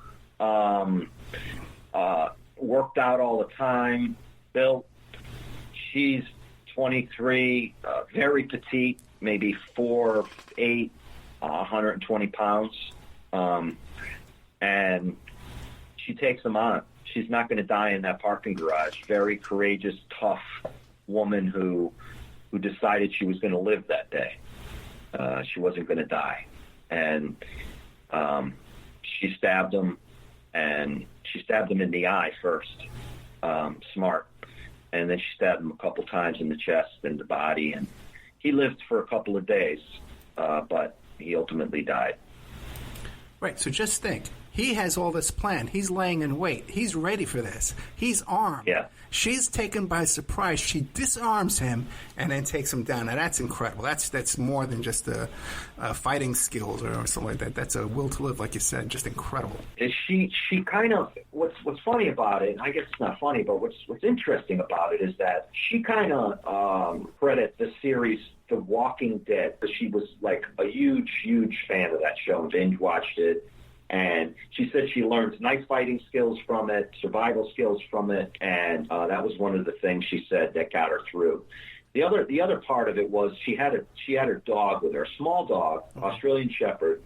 worked out all the time, built. She's 23, very petite, maybe 4'8", 120 pounds. And she takes him on. She's not going to die in that parking garage. Very courageous, tough woman who decided she was going to live that day. She wasn't going to die. And she stabbed him, and she stabbed him in the eye first. Smart. And then she stabbed him a couple times in the chest and the body, and he lived for a couple of days, but he ultimately died. Right, so just think. He has all this planned. He's laying in wait. He's ready for this. He's armed. Yeah. She's taken by surprise. She disarms him and then takes him down. Now, that's incredible. That's more than just fighting skills or something like that. That's a will to live, like you said. Just incredible. She kind of, what's funny about it, and I guess it's not funny, but what's interesting about it is that she kind of credits the series The Walking Dead. She was like a huge fan of that show and binge watched it. And she said she learned knife fighting skills from it, survival skills from it, and that was one of the things she said that got her through. The other part of it was she had her dog with her, a small dog, Australian Shepherd,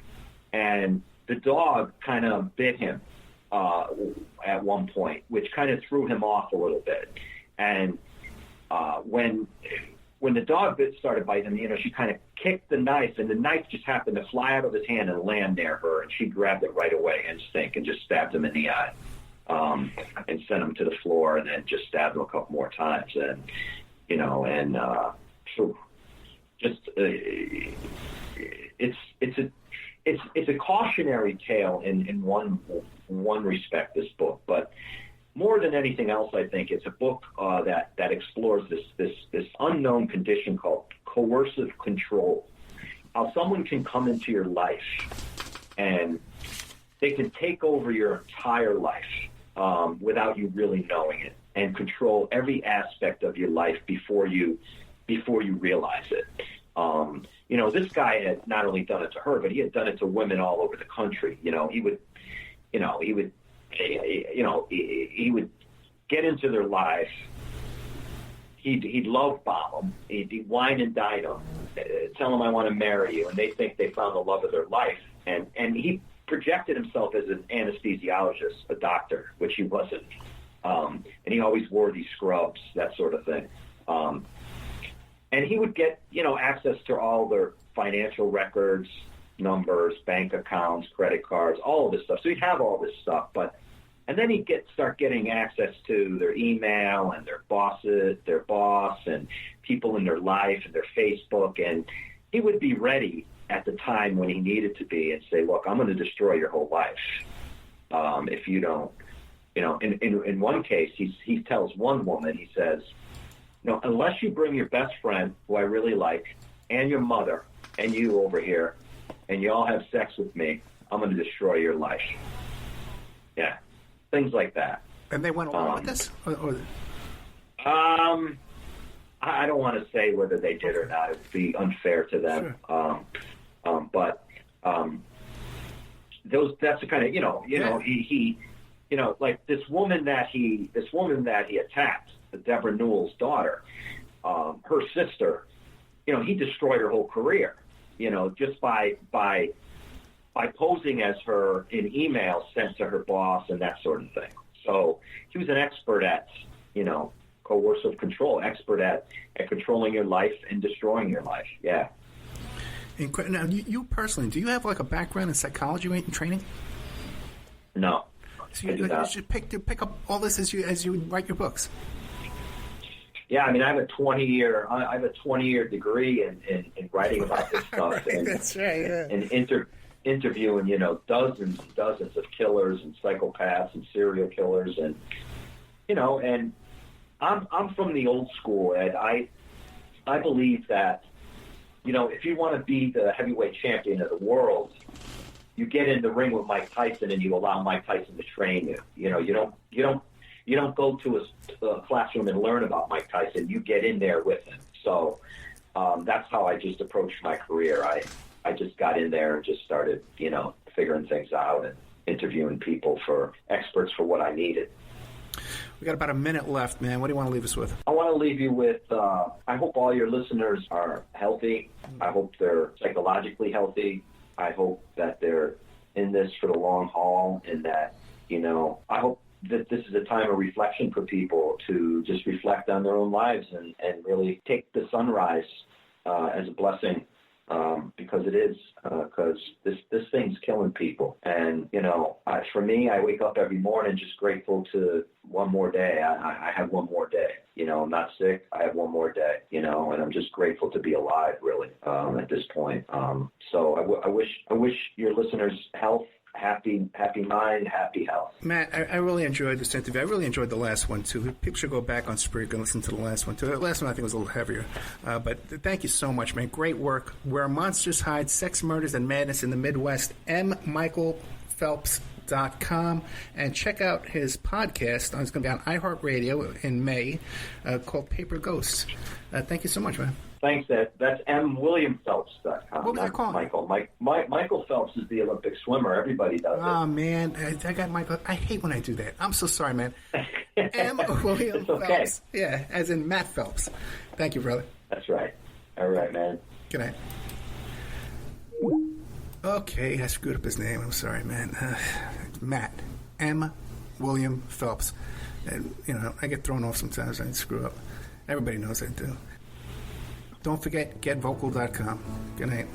and the dog kind of bit him at one point, which kind of threw him off a little bit. And when the dog started biting him, she kind of kicked the knife, and the knife just happened to fly out of his hand and land near her, and she grabbed it right away, instinct, and just stabbed him in the eye, and sent him to the floor, and then just stabbed him a couple more times, and just it's a cautionary tale in one respect, this book, but more than anything else, I think it's a book that explores this unknown condition called coercive control. How someone can come into your life and they can take over your entire life without you really knowing it, and control every aspect of your life before you realize it. This guy had not only done it to her, but he had done it to women all over the country. He would get into their lives. He'd love bomb them. He'd wine and dine them, tell them I want to marry you, and they think they found the love of their life. And he projected himself as an anesthesiologist, a doctor, which he wasn't. And he always wore these scrubs, that sort of thing. And he would get, access to all their financial records, numbers, bank accounts, credit cards, all of this stuff. So he'd have all this stuff, and then he'd start getting access to their email and their boss, and people in their life and their Facebook. And he would be ready at the time when he needed to be and say, look, I'm going to destroy your whole life if you don't. In one case, he tells one woman, he says, unless you bring your best friend, who I really like, and your mother, and you over here, and you all have sex with me, I'm going to destroy your life. Yeah, things like that. And they went along with this? I don't want to say whether they did or not. It would be unfair to them. Sure. That's the kind of, he like this woman that he attacked, Deborah Newell's daughter, her sister, he destroyed her whole career, just by posing as her in emails sent to her boss and that sort of thing. So he was an expert at, coercive control, expert at controlling your life and destroying your life. Yeah. Now, you personally, do you have like a background in psychology training? No. So you should pick up all this as you write your books. Yeah, I mean, I have a 20-year degree in writing about this stuff. And, that's right. Yeah. And interviewing, dozens and dozens of killers and psychopaths and serial killers, and and I'm from the old school, Ed. I believe that if you want to be the heavyweight champion of the world, you get in the ring with Mike Tyson and you allow Mike Tyson to train you. You don't go to a classroom and learn about Mike Tyson. You get in there with him. So that's how I just approached my career. I just got in there and just started, figuring things out and interviewing people experts for what I needed. We got about a minute left, man. What do you want to leave us with? I want to leave you with, I hope all your listeners are healthy. I hope they're psychologically healthy. I hope that they're in this for the long haul, and that, I hope that this is a time of reflection for people to just reflect on their own lives and really take the sunrise as a blessing, because it is, because this thing's killing people. And, for me, I wake up every morning just grateful to one more day. I have one more day. I'm not sick. I have one more day, and I'm just grateful to be alive, really, at this point. So I wish your listeners health, happy mind, happy health. Matt, I really enjoyed this interview. I really enjoyed the last one, too. People should go back on Spreaker and listen to the last one, too. The last one, I think, was a little heavier. But thank you so much, man. Great work. Where Monsters Hide, Sex, Murders, and Madness in the Midwest. MMichaelPhelps.com, and check out his podcast. It's going to be on iHeartRadio in May, called Paper Ghosts. Thank you so much, man. Thanks, Ed. That's MWilliamPhelps.com. What was I calling? Michael. Michael Phelps is the Olympic swimmer. Everybody does it. Oh, man. I got Michael. I hate when I do that. I'm so sorry, man. William okay. Phelps. Yeah, as in Matt Phelps. Thank you, brother. That's right. All right, man. Good night. Okay, I screwed up his name. I'm sorry, man. Matt. M. William Phelps. And, I get thrown off sometimes. I screw up. Everybody knows I do. Don't forget, getvocal.com. Good night.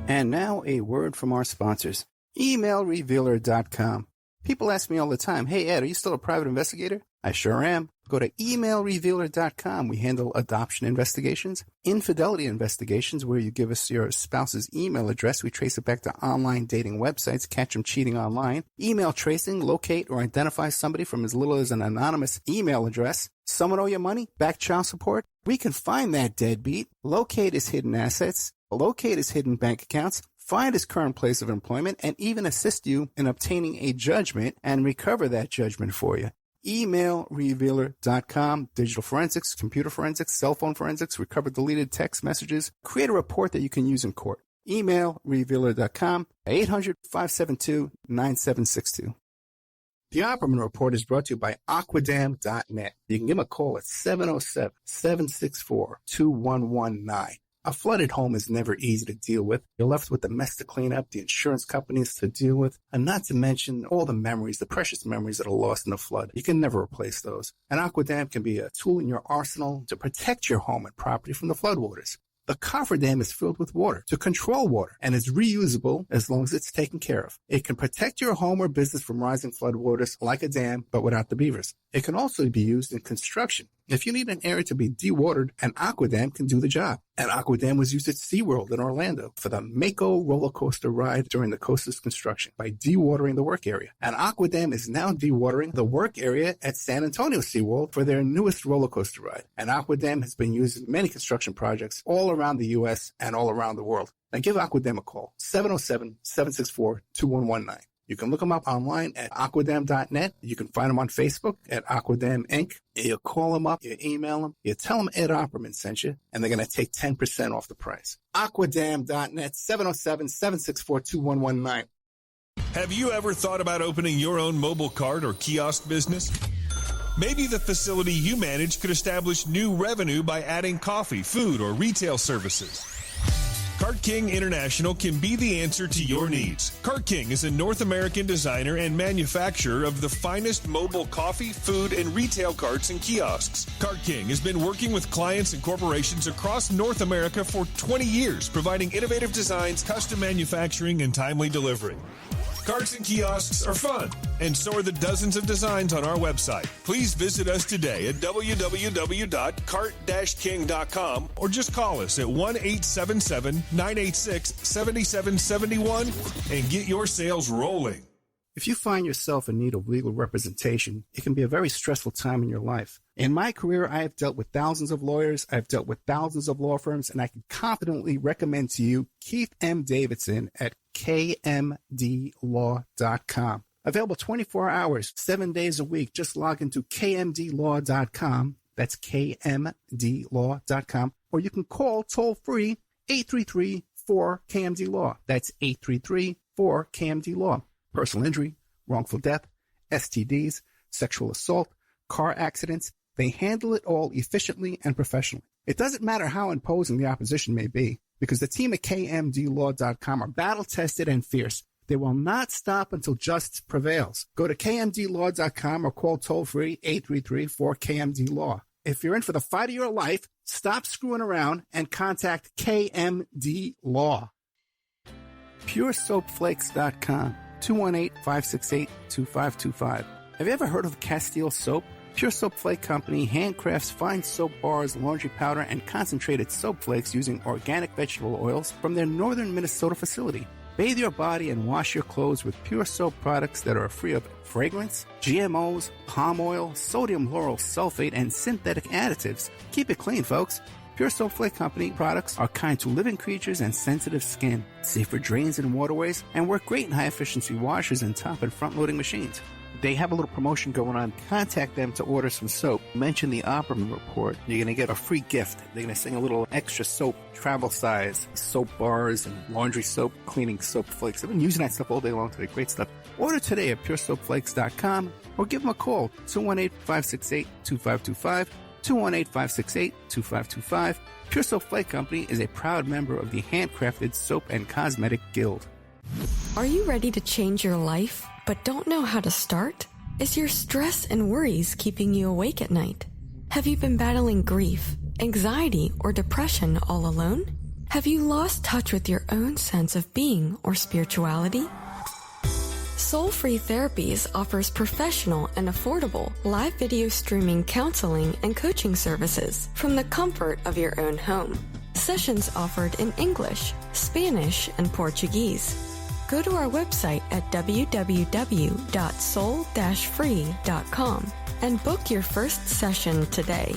And now a word from our sponsors. Emailrevealer.com. People ask me all the time, hey, Ed, are you still a private investigator? I sure am. Go to emailrevealer.com. We handle adoption investigations, infidelity investigations, where you give us your spouse's email address. We trace it back to online dating websites, catch them cheating online. Email tracing, locate or identify somebody from as little as an anonymous email address. Someone owe you money? Back child support? We can find that deadbeat, locate his hidden assets, locate his hidden bank accounts, find his current place of employment, and even assist you in obtaining a judgment and recover that judgment for you. Emailrevealer.com, digital forensics, computer forensics, cell phone forensics, recover deleted text messages, create a report that you can use in court. Emailrevealer.com, 800-572-9762. The Opperman Report is brought to you by Aquadam.net. You can give them a call at 707-764-2119. A flooded home is never easy to deal with. You're left with the mess to clean up, the insurance companies to deal with, and not to mention all the memories, the precious memories that are lost in the flood. You can never replace those. And Aquadam can be a tool in your arsenal to protect your home and property from the floodwaters. The cofferdam is filled with water to control water and is reusable as long as it's taken care of. It can protect your home or business from rising floodwaters like a dam, but without the beavers. It can also be used in construction. If you need an area to be dewatered, an Aquadam can do the job. An Aquadam was used at SeaWorld in Orlando for the Mako roller coaster ride during the coaster's construction by dewatering the work area. An Aquadam is now dewatering the work area at San Antonio SeaWorld for their newest roller coaster ride. An Aquadam has been used in many construction projects all around the U.S. and all around the world. Now give Aquadam a call, 707-764-2119. You can look them up online at aquadam.net. You can find them on Facebook at Aquadam Inc. You call them up, you email them, you tell them Ed Opperman sent you, and they're going to take 10% off the price. Aquadam.net, 707-764-2119. Have you ever thought about opening your own mobile cart or kiosk business? Maybe the facility you manage could establish new revenue by adding coffee, food, or retail services. Cart King International can be the answer to your needs. Cart King is a North American designer and manufacturer of the finest mobile coffee, food, and retail carts and kiosks. Cart King has been working with clients and corporations across North America for 20 years, providing innovative designs, custom manufacturing, and timely delivery. Carts and kiosks are fun, and so are the dozens of designs on our website. Please visit us today at www.cart-king.com or just call us at 1-877-986-7771 and get your sales rolling. If you find yourself in need of legal representation, it can be a very stressful time in your life. In my career, I have dealt with thousands of lawyers, I've dealt with thousands of law firms, and I can confidently recommend to you Keith M. Davidson at kmdlaw.com. Available 24 hours, 7 days a week. Just log into kmdlaw.com. That's kmdlaw.com. Or you can call toll-free 833-4KMD-LAW. That's 833-4KMD-LAW. Personal injury, wrongful death, STDs, sexual assault, car accidents. They handle it all efficiently and professionally. It doesn't matter how imposing the opposition may be, because the team at kmdlaw.com are battle-tested and fierce. They will not stop until justice prevails. Go to kmdlaw.com or call toll-free 833-4KMD-LAW. If you're in for the fight of your life, stop screwing around and contact KMD Law. PureSoapFlakes.com, 218-568-2525. Have you ever heard of Castile Soap? Pure Soap Flake Company handcrafts fine soap bars, laundry powder, and concentrated soap flakes using organic vegetable oils from their northern Minnesota facility. Bathe your body and wash your clothes with Pure Soap products that are free of fragrance, GMOs, palm oil, sodium lauryl sulfate, and synthetic additives. Keep it clean, folks. Pure Soap Flake Company products are kind to living creatures and sensitive skin, safe for drains and waterways, and work great in high-efficiency washers and top and front-loading machines. They have a little promotion going on. Contact them to order some soap. Mention the Opperman Report. You're going to get a free gift. They're going to send a little extra soap, travel size, soap bars and laundry soap, cleaning soap flakes. I've been using that stuff all day long today. Great stuff. Order today at puresoapflakes.com or give them a call, 218-568-2525, 218-568-2525. Pure Soap Flake Company is a proud member of the Handcrafted Soap and Cosmetic Guild. Are you ready to change your life, but don't know how to start? Is your stress and worries keeping you awake at night? Have you been battling grief, anxiety, or depression all alone? Have you lost touch with your own sense of being or spirituality? Soul Free Therapies offers professional and affordable live video streaming counseling and coaching services from the comfort of your own home. Sessions offered in English, Spanish, and Portuguese. Go to our website at www.soul-free.com and book your first session today.